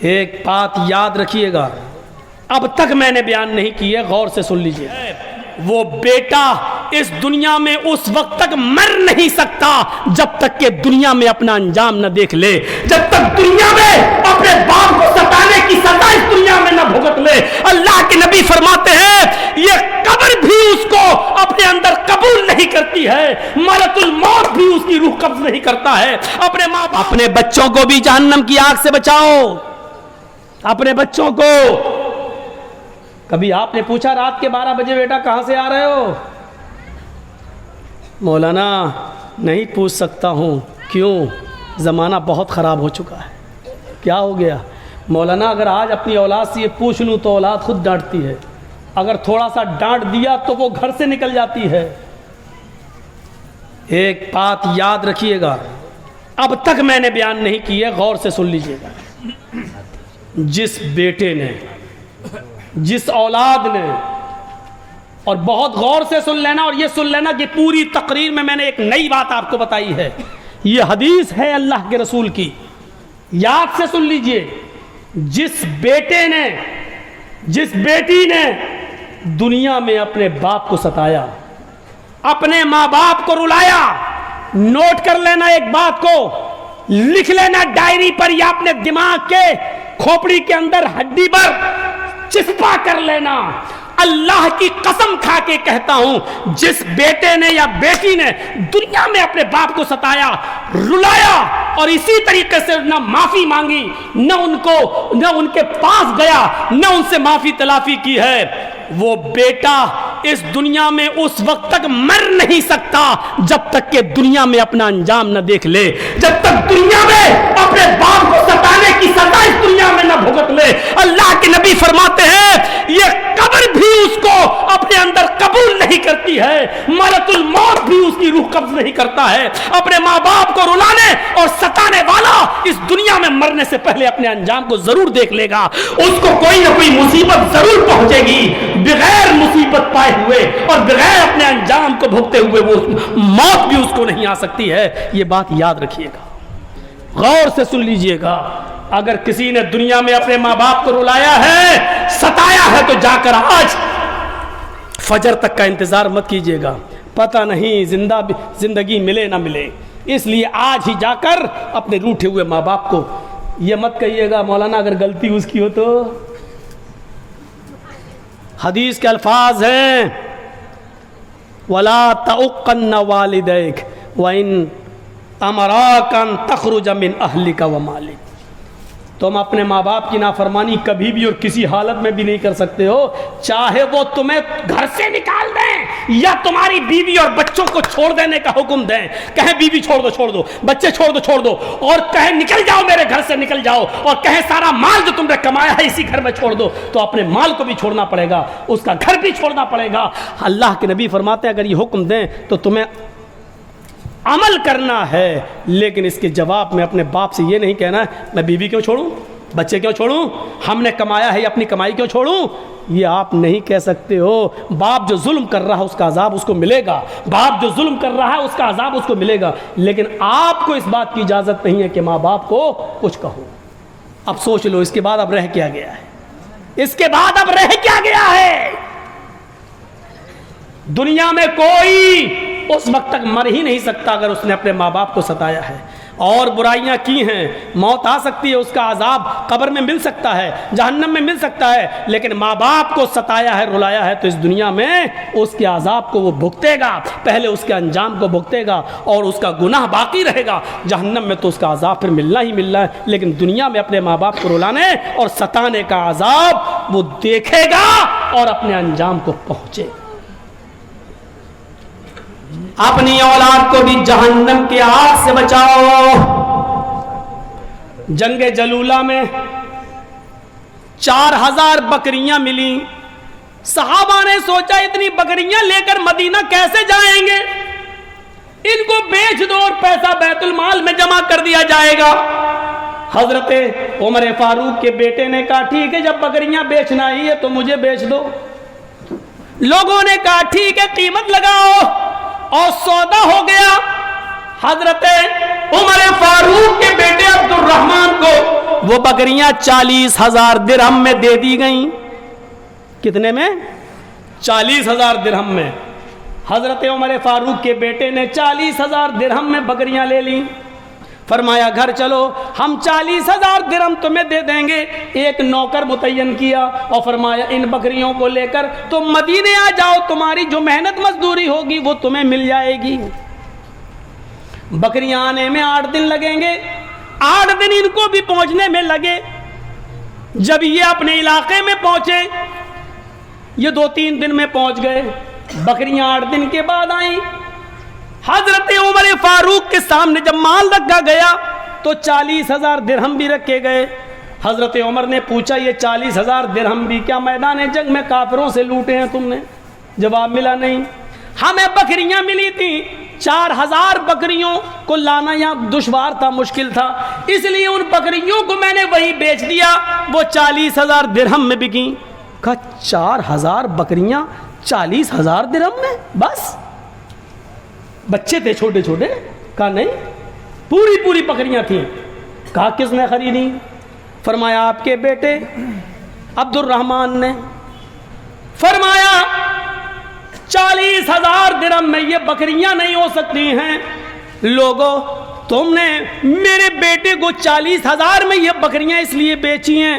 ایک بات یاد رکھیے گا، اب تک میں نے بیان نہیں کی ہے، غور سے سن لیجئے۔ وہ بیٹا اس دنیا میں اس وقت تک مر نہیں سکتا جب تک کہ دنیا میں اپنا انجام نہ دیکھ لے، جب تک دنیا میں اپنے باپ کو ستانے کی سزا اس دنیا میں نہ بھگت لے۔ اللہ کے نبی فرماتے ہیں یہ قبر بھی اس کو اپنے اندر قبول نہیں کرتی ہے، ملک الموت بھی اس کی روح قبض نہیں کرتا ہے۔ اپنے بچوں کو بھی جہنم کی آگ سے بچاؤ، اپنے بچوں کو۔ کبھی آپ نے پوچھا رات کے 12 بجے بیٹا کہاں سے آ رہے ہو؟ مولانا نہیں پوچھ سکتا ہوں، کیوں؟ زمانہ بہت خراب ہو چکا ہے۔ کیا ہو گیا؟ مولانا اگر آج اپنی اولاد سے یہ پوچھ لوں تو اولاد خود ڈانٹتی ہے، اگر تھوڑا سا ڈانٹ دیا تو وہ گھر سے نکل جاتی ہے۔ ایک بات یاد رکھیے گا، اب تک میں نے بیان نہیں کی ہے، غور سے سن لیجئے گا۔ جس بیٹے نے، جس اولاد نے، اور بہت غور سے سن لینا، اور یہ سن لینا کہ پوری تقریر میں نے ایک نئی بات آپ کو بتائی ہے، یہ حدیث ہے اللہ کے رسول کی، یاد سے سن لیجئے۔ جس بیٹے نے، جس بیٹی نے دنیا میں اپنے باپ کو ستایا، اپنے ماں باپ کو رلایا، نوٹ کر لینا ایک بات کو، لکھ لینا ڈائری پر یا اپنے دماغ کے کھوپڑی کے اندر ہڈی پر چسپا کر لینا، اللہ کی قسم کھا کے کہتا ہوں، جس بیٹے نے یا بیٹی نے دنیا میں اپنے باپ کو ستایا، رلایا، اور اسی طریقے سے نہ معافی مانگی، نہ ان کے پاس گیا، نہ ان سے معافی تلافی کی ہے، وہ بیٹا اس دنیا میں اس وقت تک مر نہیں سکتا جب تک کہ دنیا میں اپنا انجام نہ دیکھ لے، جب تک دنیا میں اپنے باپ کو ستانے کی سزا اس دنیا میں نہ بھگت لے۔ اللہ کے نبی فرماتے ہیں یہ قبر بھی اس کو اپنے اندر قبول نہیں کرتی ہے، ملک الموت بھی اس کی روح قبض نہیں کرتا ہے۔ اپنے ماں باپ کو رلانے اور ستانے والا اس دنیا میں مرنے سے پہلے اپنے انجام کو ضرور دیکھ لے گا، اس کو کوئی نہ کوئی مصیبت ضرور پہنچے گی، بغیر مصیبت پائے ہوئے اور بغیر اپنے انجام کو بھگتے ہوئے وہ موت بھی اس کو نہیں آ سکتی ہے۔ یہ بات یاد رکھیے گا، غور سے سن لیجئے گا۔ اگر کسی نے دنیا میں اپنے ماں باپ کو رلایا ہے، ستایا ہے، تو جا کر آج فجر تک کا انتظار مت کیجئے گا، پتہ نہیں زندگی ملے نہ ملے، اس لیے آج ہی جا کر اپنے روٹھے ہوئے ماں باپ کو، یہ مت کہیے گا مولانا اگر غلطی اس کی ہو تو۔ حدیث کے الفاظ ہیں وَلَا تَعُقَّنَّ وَالِدَيْكَ وَإِنْ أَمَرَاكَ أَنْ تَخْرُجَ مِنْ أَهْلِكَ وَمَالِكَ۔ تم اپنے ماں باپ کی نافرمانی کبھی بھی اور کسی حالت میں بھی نہیں کر سکتے ہو، چاہے وہ تمہیں گھر سے نکال دیں یا تمہاری بیوی اور بچوں کو چھوڑ دینے کا حکم دیں، کہیں بیوی چھوڑ دو چھوڑ دو، بچے چھوڑ دو چھوڑ دو، اور کہیں نکل جاؤ میرے گھر سے نکل جاؤ، اور کہیں سارا مال جو تم نے کمایا ہے اسی گھر میں چھوڑ دو، تو اپنے مال کو بھی چھوڑنا پڑے گا، اس کا گھر بھی چھوڑنا پڑے گا۔ اللہ کے نبی فرماتے ہیں اگر یہ حکم دیں تو تمہیں عمل کرنا ہے، لیکن اس کے جواب میں اپنے باپ سے یہ نہیں کہنا ہے میں بیوی کیوں چھوڑوں، بچے کیوں چھوڑوں، ہم نے کمایا ہے اپنی کمائی کیوں چھوڑوں، یہ آپ نہیں کہہ سکتے ہو۔ باپ جو ظلم کر رہا ہے اس کا عذاب اس کو ملے گا، باپ جو ظلم کر رہا ہے اس کا عذاب اس کو ملے گا، لیکن آپ کو اس بات کی اجازت نہیں ہے کہ ماں باپ کو کچھ کہو۔ اب سوچ لو اس کے بعد اب رہ کیا گیا ہے، اس کے بعد اب رہ کیا گیا ہے؟ دنیا میں کوئی اس وقت تک مر ہی نہیں سکتا اگر اس نے اپنے ماں باپ کو ستایا ہے اور برائیاں کی ہیں، موت آ سکتی ہے، اس کا عذاب قبر میں مل سکتا ہے، جہنم میں مل سکتا ہے، لیکن ماں باپ کو ستایا ہے، رلایا ہے تو اس دنیا میں اس کے عذاب کو وہ بھگتے گا، پہلے اس کے انجام کو بھگتے گا اور اس کا گناہ باقی رہے گا، جہنم میں تو اس کا عذاب پھر ملنا ہی ملنا ہے، لیکن دنیا میں اپنے ماں باپ کو رلانے اور ستانے کا عذاب وہ دیکھے گا اور اپنے انجام کو پہنچے گا۔ اپنی اولاد کو بھی جہنم کی آگ سے بچاؤ۔ جنگ جلولہ میں 4000 بکریاں ملی، صحابہ نے سوچا اتنی بکریاں لے کر مدینہ کیسے جائیں گے، ان کو بیچ دو اور پیسہ بیت المال میں جمع کر دیا جائے گا۔ حضرت عمر فاروق کے بیٹے نے کہا ٹھیک ہے، جب بکریاں بیچنا ہی ہے تو مجھے بیچ دو۔ لوگوں نے کہا ٹھیک ہے قیمت لگاؤ، اور سودا ہو گیا۔ حضرت عمر فاروق کے بیٹے عبد الرحمن کو وہ بکریاں 40,000 درہم میں دے دی گئیں. کتنے میں؟ 40,000 درہم میں. حضرت عمر فاروق کے بیٹے نے 40,000 درہم میں بکریاں لے لیں. فرمایا گھر چلو ہم 40,000 درہم تمہیں دے دیں گے. ایک نوکر متعین کیا اور فرمایا ان بکریوں کو لے کر تم مدینے آ جاؤ, تمہاری جو محنت مزدوری ہوگی وہ تمہیں مل جائے گی. بکریاں آنے میں 8 دن لگیں گے. 8 دن ان کو بھی پہنچنے میں لگے. جب یہ اپنے علاقے میں پہنچے, یہ 2-3 دن میں پہنچ گئے. بکریاں 8 دن کے بعد آئیں. حضرت عمر فاروق کے سامنے جب مال رکھا گیا تو 40,000 درہم بھی رکھے گئے. حضرت عمر نے پوچھا یہ 40,000 درہم بھی کیا میدان جنگ میں کافروں سے لوٹے ہیں تم نے؟ جواب ملا نہیں. ہمیں بکریاں ملی تھیں, 4,000 بکریوں کو لانا یہاں دشوار تھا, مشکل تھا, اس لیے ان بکریوں کو میں نے وہی بیچ دیا, وہ 40,000 درہم میں بکیں. کہا 4,000 بکریاں 40,000 درہم میں بس؟ بچے تھے چھوٹے چھوٹے. کہا نہیں, پوری بکریاں تھیں. کہا کس نے خریدی؟ فرمایا آپ کے بیٹے عبد الرحمن نے. فرمایا 40,000 درہم میں یہ بکریاں نہیں ہو سکتی ہیں. لوگو تم نے میرے بیٹے کو 40,000 میں یہ بکریاں اس لیے بیچی ہیں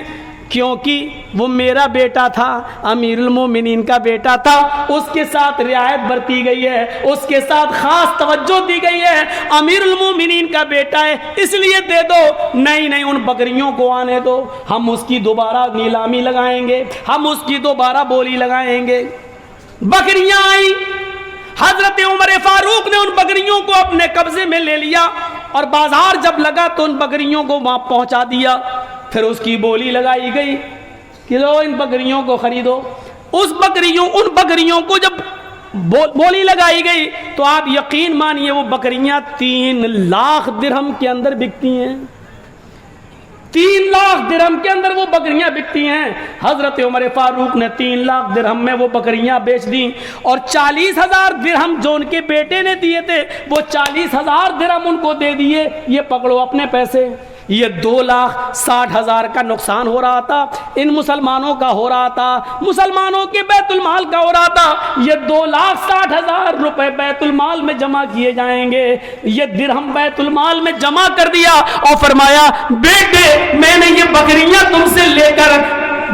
کیونکہ وہ میرا بیٹا تھا, امیر المومنین کا بیٹا تھا, اس کے ساتھ رعایت برتی گئی ہے, اس کے ساتھ خاص توجہ دی گئی ہے, امیر المومنین کا بیٹا ہے اس لیے دے دو. نہیں ان بکریوں کو آنے دو, ہم اس کی دوبارہ نیلامی لگائیں گے, ہم اس کی دوبارہ بولی لگائیں گے. بکریاں آئیں. حضرت عمر فاروق نے ان بکریوں کو اپنے قبضے میں لے لیا اور بازار جب لگا تو ان بکریوں کو وہاں پہنچا دیا. پھر اس کی بولی لگائی گئی کہ لو ان بکریوں کو خریدو. ان بکریوں کو جب بولی لگائی گئی تو آپ یقین مانیے وہ بکریاں 3 لاکھ درہم کے اندر بکتی ہیں. 3 لاکھ درہم کے اندر وہ بکریاں بکتی ہیں. حضرت عمر فاروق نے 3 لاکھ درہم میں وہ بکریاں بیچ دیں اور 40,000 درہم جو ان کے بیٹے نے دیے تھے وہ 40,000 درہم ان کو دے دیے. یہ پکڑو اپنے پیسے. یہ 2,60,000 کا نقصان ہو رہا تھا, ان مسلمانوں کا ہو رہا تھا, مسلمانوں کے بیت المال کا ہو رہا تھا. یہ 2,60,000 روپے بیت المال میں جمع کیے جائیں گے. یہ درہم بیت المال میں جمع کر دیا اور فرمایا بیٹے میں نے یہ بکریاں تم سے لے کر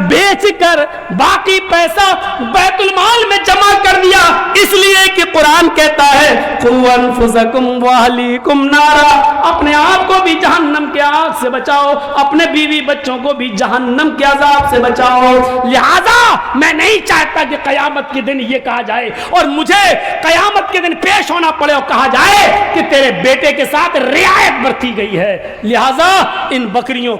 بیچ کر باقی پیسہ بیت المال میں جمع کر دیا, اس لیے کہ قرآن کہتا ہے قُوْ أَنفُسَكُمْ وَأَهْلِيكُمْ نَارًا, اپنے آپ کو بھی جہنم کے آگ سے بچاؤ, اپنے بیوی بچوں کو بھی جہنم کے عذاب سے بچاؤ. لہذا میں نہیں چاہتا کہ قیامت کے دن یہ کہا جائے اور مجھے قیامت کے دن پیش ہونا پڑے اور کہا جائے کہ تیرے بیٹے کے ساتھ رعایت برتی گئی ہے, لہذا ان بکریوں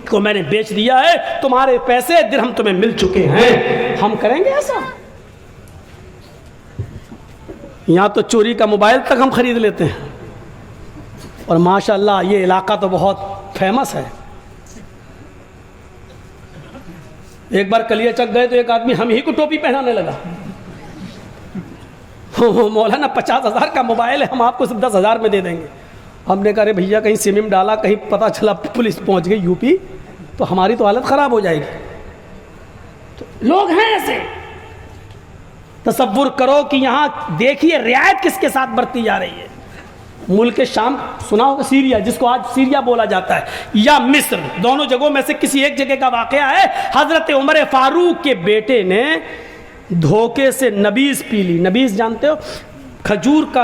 کو میں نے بیچ دیا ہے, تمہارے پیسے درہم تمہیں مل چکے ہیں. ہم کریں گے ایسا؟ یہاں تو چوری کا موبائل تک ہم خرید لیتے ہیں, اور ماشاءاللہ یہ علاقہ تو بہت فیمس ہے. ایک بار کلیہ چک گئے تو ایک آدمی ہم ہی کو ٹوپی پہنانے لگا. مولانا 50,000 کا موبائل ہے, ہم آپ کو صرف 10,000 میں دے دیں گے. ہم نے کہا رے بھیا کہیں سم میں ڈالا, کہیں پتہ چلا پولیس پہنچ گئی یو پی تو ہماری تو حالت خراب ہو جائے گی. تو لوگ ہیں ایسے. تصور کرو کہ یہاں دیکھیے رعایت کس کے ساتھ برتی جا رہی ہے. ملک شام سنا ہوگا, سیریا جس کو آج سیریا بولا جاتا ہے, یا مصر, دونوں جگہوں میں سے کسی ایک جگہ کا واقعہ ہے. حضرت عمر فاروق کے بیٹے نے دھوکے سے نبیذ پی لی. نبیذ جانتے ہو, کھجور کا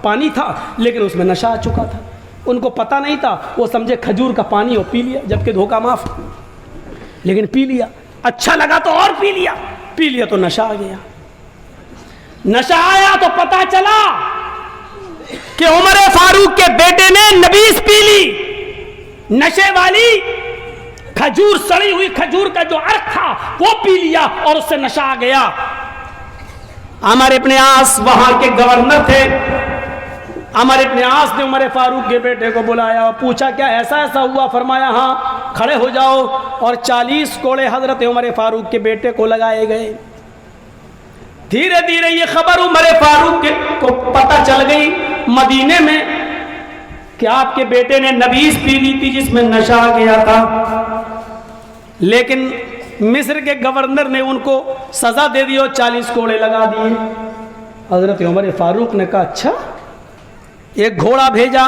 پانی تھا لیکن اس میں نشہ آ چکا تھا. ان کو پتہ نہیں تھا, وہ سمجھے کھجور کا پانی اور پی لیا, جبکہ دھوکہ معاف, لیکن پی لیا. اچھا لگا تو اور پی لیا تو نشہ آ گیا. نشہ آیا تو پتہ چلا کہ عمر فاروق کے بیٹے نے نبیذ پی لی, نشے والی کھجور, سڑی ہوئی کھجور کا جو عرق تھا وہ پی لیا اور اس سے نشہ آ گیا. عمر ابن عاص وہاں کے گورنر تھے. عمر ابن عاص نے عمر فاروق کے بیٹے کو بلایا اور پوچھا کیا ایسا ہوا؟ فرمایا ہاں, کھڑے ہو جاؤ. اور 40 کوڑے حضرت عمر فاروق کے بیٹے کو لگائے گئے. دھیرے دھیرے یہ خبر عمر فاروق کو پتہ چل گئی. مدینے میں کہ آپ کے بیٹے نے نبیذ پی لی تھی جس میں نشہ آ گیا تھا، لیکن مصر کے گورنر نے ان کو سزا دے دی اور 40 کوڑے لگا دیے۔ حضرت عمر فاروق نے کہا اچھا، ایک گھوڑا بھیجا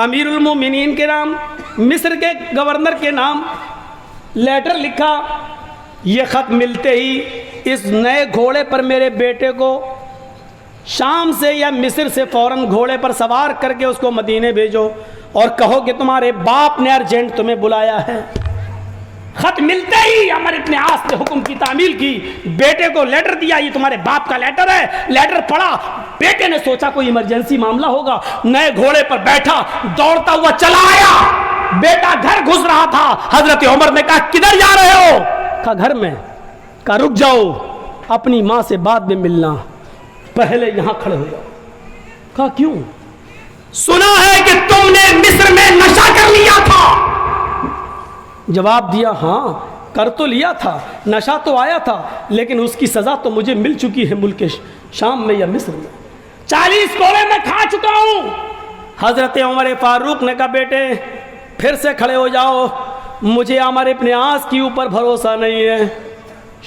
امیر المومنین کے نام، مصر کے گورنر کے نام لیٹر لکھا، یہ خط ملتے ہی اس نئے گھوڑے پر میرے بیٹے کو شام سے یا مصر سے فوراً گھوڑے پر سوار کر کے اس کو مدینے بھیجو اور کہو کہ تمہارے باپ نے ارجنٹ تمہیں بلایا ہے۔ خط ملتے ہی عمر ابن عاص نے حکم کی تعمیل کی، بیٹے کو لیٹر دیا، یہ تمہارے باپ کا لیٹر ہے۔ لیٹر پڑھا، بیٹے نے سوچا کوئی ایمرجنسی معاملہ ہوگا، نئے گھوڑے پر بیٹھا، دوڑتا ہوا چلا آیا۔ بیٹا گھر گھس رہا تھا، حضرت عمر نے کہا کدھر جا رہے ہو؟ کہا گھر میں۔ کہا رک جاؤ، اپنی ماں سے بعد میں ملنا، پہلے یہاں کھڑے ہو جاؤ۔ کہا کیوں؟ سنا ہے کہ تم نے مصر میں نشہ کر لیا تھا۔ جواب دیا ہاں کر تو لیا تھا، نشہ تو آیا تھا، لیکن اس کی سزا تو مجھے مل چکی ہے ملک شام میں یا مصر میں، 40 کوڑے میں کھا چکا ہوں۔ حضرت عمر فاروق نے کہا بیٹے پھر سے کھڑے ہو جاؤ، مجھے عمر ابن عاص کے اوپر بھروسہ نہیں ہے،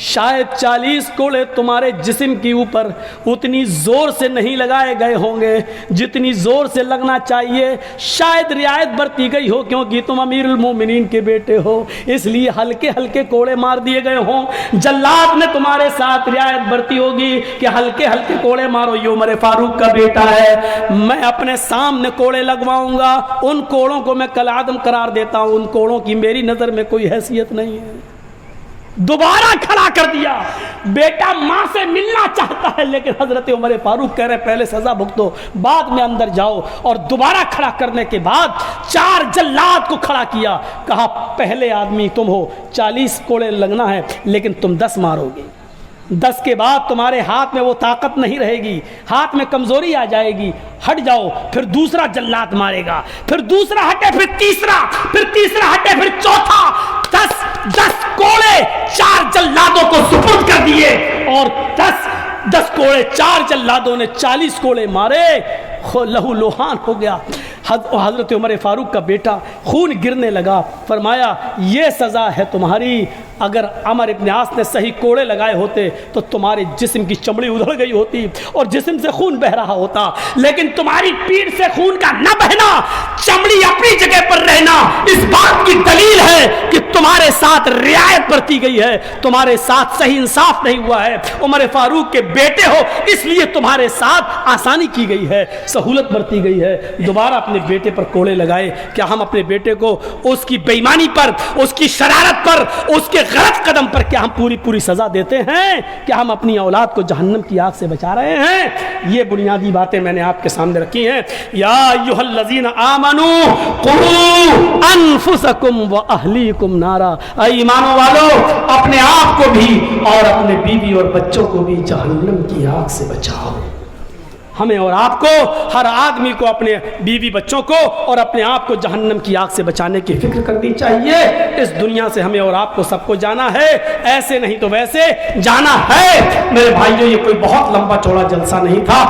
شاید 40 کوڑے تمہارے جسم کے اوپر اتنی زور سے نہیں لگائے گئے ہوں گے جتنی زور سے لگنا چاہیے، شاید رعایت برتی گئی ہو کیونکہ تم امیر المومنین کے بیٹے ہو، اس لیے ہلکے ہلکے کوڑے مار دیے گئے ہوں۔ جلاد نے تمہارے ساتھ رعایت برتی ہوگی کہ ہلکے ہلکے کوڑے مارو، یہ عمر فاروق کا بیٹا ہے، میں اپنے سامنے کوڑے لگواؤں گا، ان کوڑوں کو میں کالعدم قرار دیتا ہوں، ان کوڑوں کی میری نظر میں کوئی حیثیت نہیں ہے۔ دوبارہ کھڑا کر دیا، بیٹا ماں سے ملنا چاہتا ہے، لیکن حضرت عمر فاروق کہہ رہے پہلے سزا بھگتو بعد میں اندر جاؤ، اور دوبارہ کھڑا کرنے کے بعد 4 جلاد کو کھڑا کیا، کہا پہلے آدمی تم ہو، 40 کوڑے لگنا ہے لیکن تم 10 مارو گے، 10 کے بعد تمہارے ہاتھ میں وہ طاقت نہیں رہے گی، ہاتھ میں کمزوری آ جائے گی، ہٹ جاؤ۔ پھر دوسرا جلاد مارے گا، پھر دوسرا ہٹے، پھر تیسرا، پھر تیسرا ہٹے، پھر چوتھا، 10 کوڑے 4 جلادوں کو سپرد کر دیے، اور 10 کوڑے 4 جلادوں نے 40 کوڑے مارے، لہو لوہان ہو گیا۔ حضرت عمر فاروق کا بیٹا خون گرنے لگا، فرمایا یہ سزا ہے تمہاری، اگر عمر ابن عاص نے صحیح کوڑے لگائے ہوتے تو تمہارے جسم کی چمڑی ادھڑ گئی ہوتی اور جسم سے خون بہ رہا ہوتا، لیکن تمہاری پیٹھ سے خون کا نہ بہنا، چمڑی اپنی جگہ پر رہنا، اس بات کی دلیل ہے کہ تمہارے ساتھ رعایت برتی گئی ہے، تمہارے ساتھ صحیح انصاف نہیں ہوا ہے، عمر فاروق کے بیٹے ہو اس لیے تمہارے ساتھ آسانی کی گئی ہے، سہولت برتی گئی ہے۔ دوبارہ اپنے بیٹے پر کوڑے لگائے۔ کیا ہم اپنے بیٹے کو اس کی بے ایمانی پر، اس کی شرارت پر، اس کے غلط قدم پر کیا ہم پوری سزا دیتے ہیں؟ کیا ہم اپنی اولاد کو جہنم کی آگ سے بچا رہے ہیں؟ یہ بنیادی باتیں میں نے آپ کے سامنے رکھی ہیں۔ یا ایھا الذین آمنوا قوا انفسکم واہلیکم نارا، اے ایمانوں والو اپنے آپ کو بھی اور اپنے بیوی اور بچوں کو بھی جہنم کی آگ سے بچاؤ۔ ہمیں اور آپ کو، ہر آدمی کو اپنے بیوی بچوں کو اور اپنے آپ کو جہنم کی آگ سے بچانے کی فکر کرنی چاہیے۔ اس دنیا سے ہمیں اور آپ کو سب کو جانا ہے، ایسے نہیں تو ویسے جانا ہے۔ میرے بھائیو یہ کوئی بہت لمبا چوڑا جلسہ نہیں تھا،